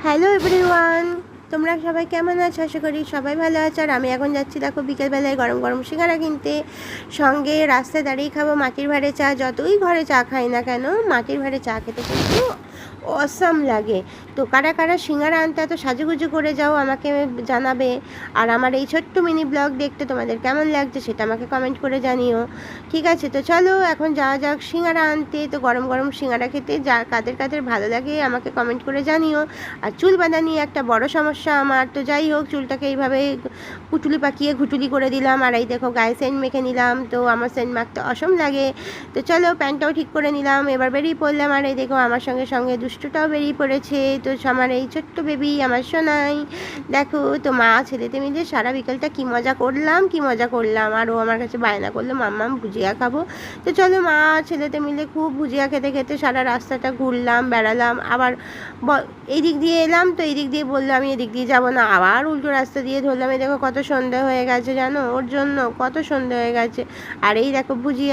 Hello everyone, তোমরা সবাই কেমন আছো? আশা করি সবাই ভালো আছো। আর আমি এখন যাচ্ছি দেখো বিকেলবেলায় গরম গরম সিঙ্গারা কিনতে। সঙ্গে রাস্তায় দাঁড়িয়ে খাবো মাটির ভাঁড়ে চা। যতই ঘরে চা খাই না কেন, মাটির ভাঁড়ে চা খেতে কিন্তু অসাম লাগে। তো কারা কারা সিঙ্গারা আনতে এত সাজুগুজু করে যাও আমাকে জানাবে। আর আমার এই ছোট্ট মিনি ব্লগ দেখতে তোমাদের কেমন লাগছে সেটা আমাকে কমেন্ট করে জানিও। ঠিক আছে, তো চলো এখন যাওয়া যাক সিঙ্গারা আনতে। তো গরম গরম সিঙ্গারা খেতে যা কাদের কাদের ভালো লাগে আমাকে কমেন্ট করে জানিও। আর চুল বাঁধা নিয়ে একটা বড় সমস্যা আমার। তো যাই হোক, চুলটাকে এইভাবে পুটুলি পাকিয়ে ঘুটুলি করে দিলাম। আর এই দেখো গায়ে সেন্ট মেখে নিলাম। তো আমার সেন্ট মাখতে অসম লাগে। তো চলো প্যান্টটাও ঠিক করে নিলাম, এবার বেরিয়ে পড়লাম। আর এই দেখো আমার সঙ্গে সঙ্গে দুষ্টুটাও বেরিয়ে পড়েছে। তো আমার এই ছোট্ট বেবি আমার সোনাই দেখো। তো মা ছেলেতে মিলে সারা বিকেলটা কি মজা করলাম। আর ও আমার কাছে বায়না করলো মাম্মাম ভুজিয়া খাবো। তো চলো মা ছেলেতে মিলে খুব ভুজিয়া খেতে খেতে সারা রাস্তাটা ঘুরলাম, বেড়ালাম। আবার এই দিক দিয়ে এলাম, তো এই দিক দিয়ে বললো আমি এদিক দিয়ে যাবো না, আবার উল্টো রাস্তা দিয়ে ধরলাম। এই দেখো কত সন্ধ্যা হয়ে গেছে জানো, ওর জন্য কত সন্ধ্যা হয়ে গেছে। আর এই দেখো ভুজিয়া।